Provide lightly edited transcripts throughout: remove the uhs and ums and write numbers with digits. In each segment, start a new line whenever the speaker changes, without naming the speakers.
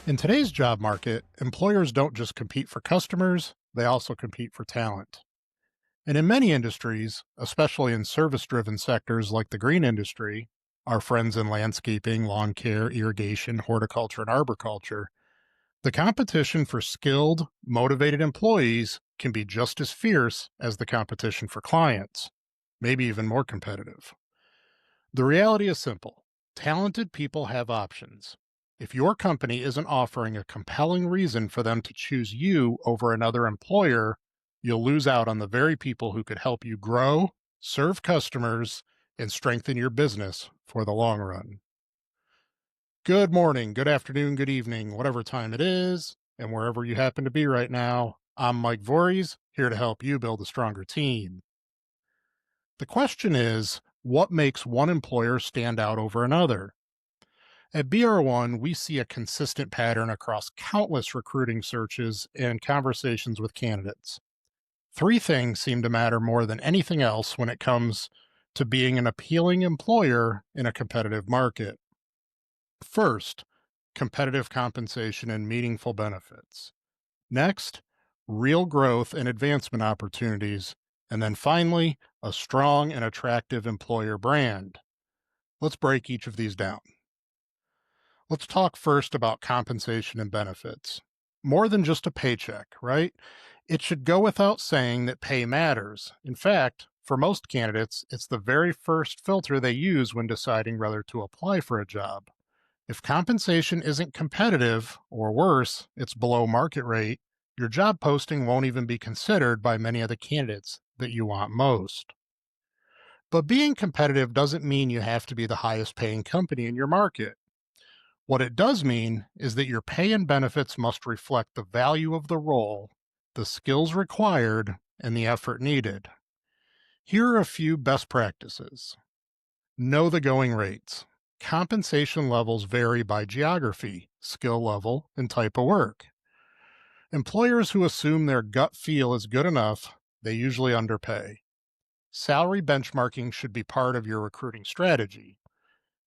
In today's job market, employers don't just compete for customers, they also compete for talent. And in many industries, especially in service driven sectors like the green industry, our friends in landscaping, lawn care, irrigation, horticulture, and arboriculture, the competition for skilled, motivated employees can be just as fierce as the competition for clients, maybe even more competitive. The reality is simple: talented people have options. If your company isn't offering a compelling reason for them to choose you over another employer, you'll lose out on the very people who could help you grow, serve customers, and strengthen your business for the long run. Good morning, good afternoon, good evening, whatever time it is, and wherever you happen to be right now. I'm Mike Voories, here to help you build a stronger team. The question is, what makes one employer stand out over another? At BR1, we see a consistent pattern across countless recruiting searches and conversations with candidates. Three things seem to matter more than anything else when it comes to being an appealing employer in a competitive market. First, competitive compensation and meaningful benefits. Next, real growth and advancement opportunities. And then finally, a strong and attractive employer brand. Let's break each of these down. Let's talk first about compensation and benefits. More than just a paycheck, right? It should go without saying that pay matters. In fact, for most candidates, it's the very first filter they use when deciding whether to apply for a job. If compensation isn't competitive, or worse, it's below market rate, your job posting won't even be considered by many of the candidates that you want most. But being competitive doesn't mean you have to be the highest paying company in your market. What it does mean is that your pay and benefits must reflect the value of the role, the skills required, and the effort needed. Here are a few best practices. Know the going rates. Compensation levels vary by geography, skill level, and type of work. Employers who assume their gut feel is good enough, they usually underpay. Salary benchmarking should be part of your recruiting strategy.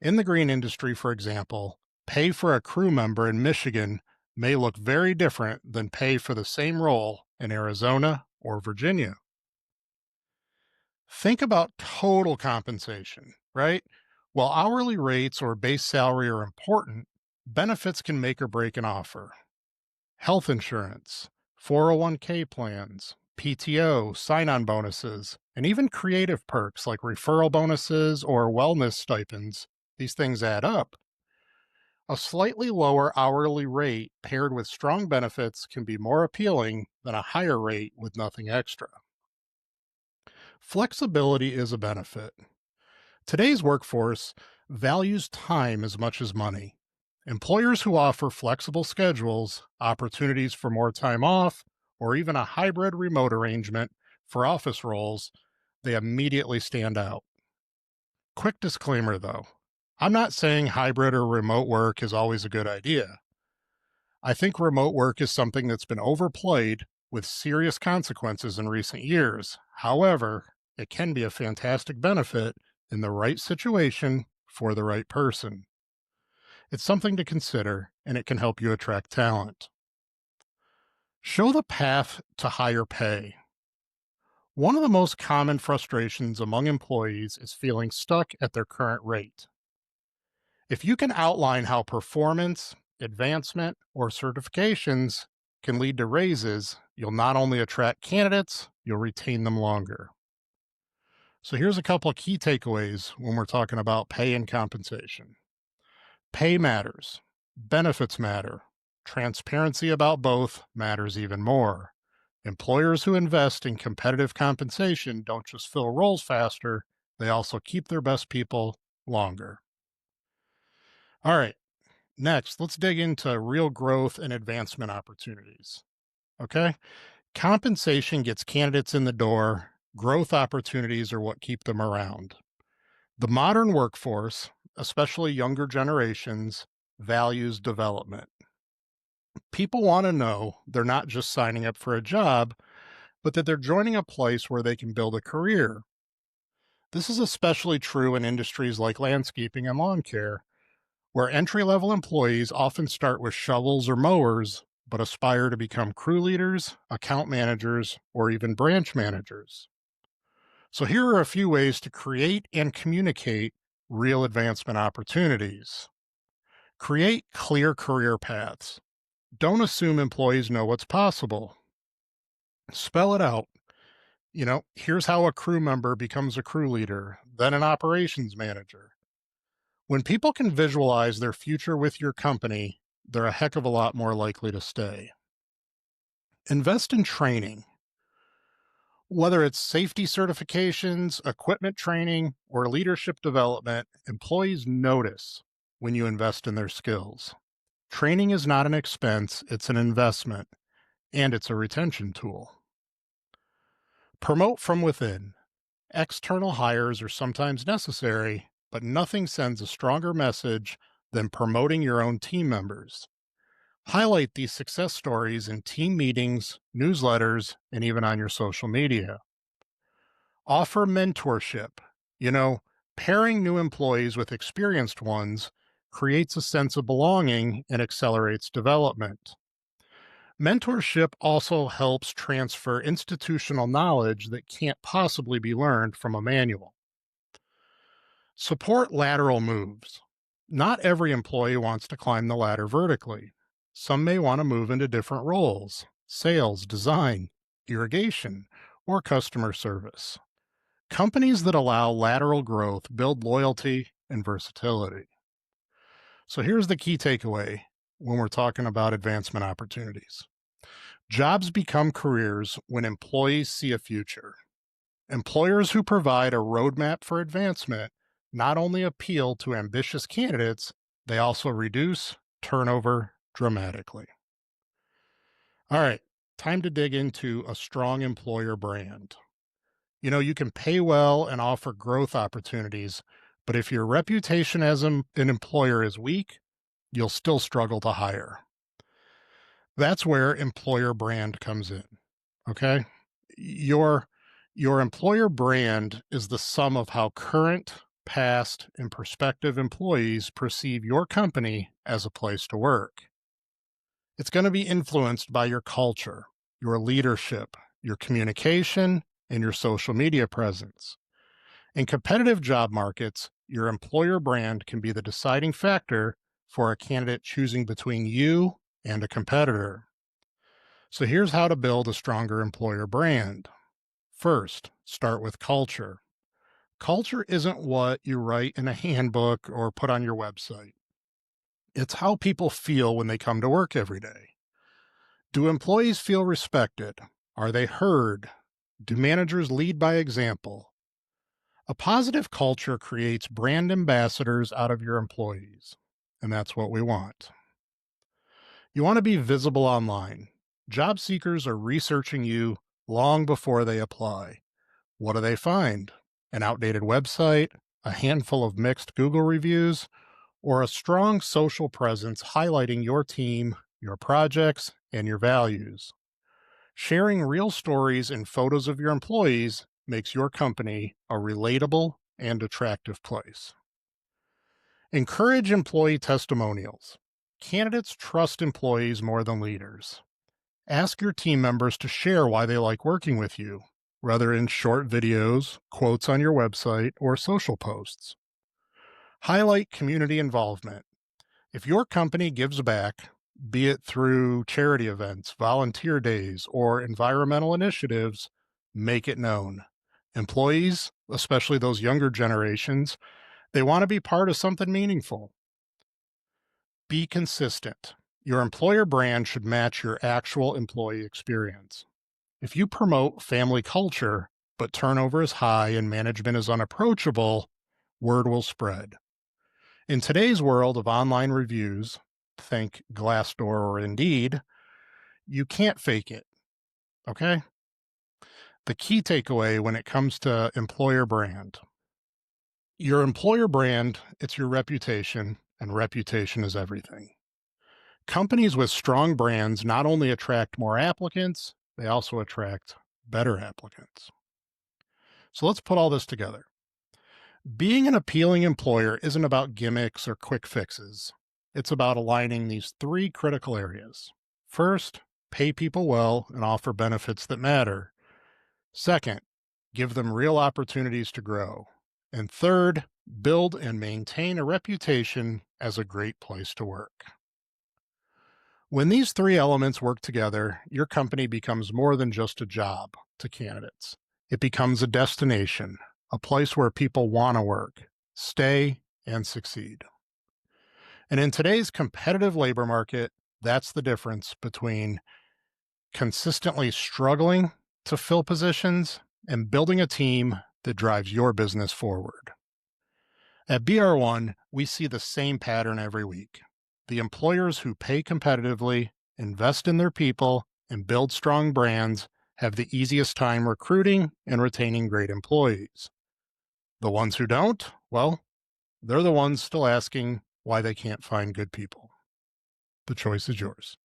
In the green industry, for example, pay for a crew member in Michigan may look very different than pay for the same role in Arizona or Virginia. Think about total compensation, right? While hourly rates or base salary are important, benefits can make or break an offer. Health insurance, 401k plans, PTO, sign on bonuses, and even creative perks like referral bonuses or wellness stipends, these things add up. A slightly lower hourly rate paired with strong benefits can be more appealing than a higher rate with nothing extra. Flexibility is a benefit. Today's workforce values time as much as money. Employers who offer flexible schedules, opportunities for more time off, or even a hybrid remote arrangement for office roles, they immediately stand out. Quick disclaimer though, I'm not saying hybrid or remote work is always a good idea. I think remote work is something that's been overplayed with serious consequences in recent years. However, it can be a fantastic benefit in the right situation for the right person. It's something to consider, and it can help you attract talent. Show the path to higher pay. One of the most common frustrations among employees is feeling stuck at their current rate. If you can outline how performance, advancement, or certifications can lead to raises, you'll not only attract candidates, you'll retain them longer. So here's a couple of key takeaways when we're talking about pay and compensation. Pay matters, benefits matter, transparency about both matters even more. Employers who invest in competitive compensation don't just fill roles faster, they also keep their best people longer. All right, next, let's dig into real growth and advancement opportunities. Okay? Compensation gets candidates in the door, growth opportunities are what keep them around. The modern workforce, especially younger generations, values development. People want to know they're not just signing up for a job, but that they're joining a place where they can build a career. This is especially true in industries like landscaping and lawn care, where entry level employees often start with shovels or mowers, but aspire to become crew leaders, account managers, or even branch managers. So, here are a few ways to create and communicate real advancement opportunities. Create clear career paths. Don't assume employees know what's possible. Spell it out. Here's how a crew member becomes a crew leader, then an operations manager. When people can visualize their future with your company, they're a heck of a lot more likely to stay. Invest in training. Whether it's safety certifications, equipment training, or leadership development, employees notice when you invest in their skills. Training is not an expense, it's an investment, and it's a retention tool. Promote from within. External hires are sometimes necessary, but nothing sends a stronger message than promoting your own team members. Highlight these success stories in team meetings, newsletters, and even on your social media. Offer mentorship. You know, Pairing new employees with experienced ones creates a sense of belonging and accelerates development. Mentorship also helps transfer institutional knowledge that can't possibly be learned from a manual. Support lateral moves. Not every employee wants to climb the ladder vertically. Some may want to move into different roles: sales, design, irrigation, or customer service. Companies that allow lateral growth build loyalty and versatility. So here's the key takeaway when we're talking about advancement opportunities. Jobs become careers when employees see a future. Employers who provide a roadmap for advancement not only appeal to ambitious candidates, they also reduce turnover dramatically. All right, time to dig into a strong employer brand. You can pay well and offer growth opportunities, but if your reputation as an employer is weak, you'll still struggle to hire. That's where employer brand comes in. Okay? Your your employer brand is the sum of how current, past, and prospective employees perceive your company as a place to work. It's going to be influenced by your culture, your leadership, your communication, and your social media presence. In competitive job markets, your employer brand can be the deciding factor for a candidate choosing between you and a competitor. So here's how to build a stronger employer brand. First, start with culture. Culture isn't what you write in a handbook or put on your website. It's how people feel when they come to work every day. Do employees feel respected? Are they heard? Do managers lead by example? A positive culture creates brand ambassadors out of your employees, and that's what we want. You want to be visible online. Job seekers are researching you long before they apply. What do they find? An outdated website, a handful of mixed Google reviews, or a strong social presence highlighting your team, your projects, and your values. Sharing real stories and photos of your employees makes your company a relatable and attractive place. Encourage employee testimonials. Candidates trust employees more than leaders. Ask your team members to share why they like working with you, whether in short videos, quotes on your website, or social posts. Highlight community involvement. If your company gives back, be it through charity events, volunteer days, or environmental initiatives, make it known. Employees, especially those younger generations, they want to be part of something meaningful. Be consistent. Your employer brand should match your actual employee experience. If you promote family culture, but turnover is high and management is unapproachable, word will spread. In today's world of online reviews, think Glassdoor or Indeed, you can't fake it. Okay? The key takeaway when it comes to employer brand. Your employer brand, it's your reputation, and reputation is everything. Companies with strong brands not only attract more applicants, they also attract better applicants. So let's put all this together. Being an appealing employer isn't about gimmicks or quick fixes. It's about aligning these three critical areas. First, pay people well and offer benefits that matter. Second, give them real opportunities to grow. And third, build and maintain a reputation as a great place to work. When these three elements work together, your company becomes more than just a job to candidates. It becomes a destination, a place where people want to work, stay, and succeed. And in today's competitive labor market, that's the difference between consistently struggling to fill positions and building a team that drives your business forward. At BR1, we see the same pattern every week. The employers who pay competitively, invest in their people, and build strong brands have the easiest time recruiting and retaining great employees. The ones who don't, well, they're the ones still asking why they can't find good people. The choice is yours.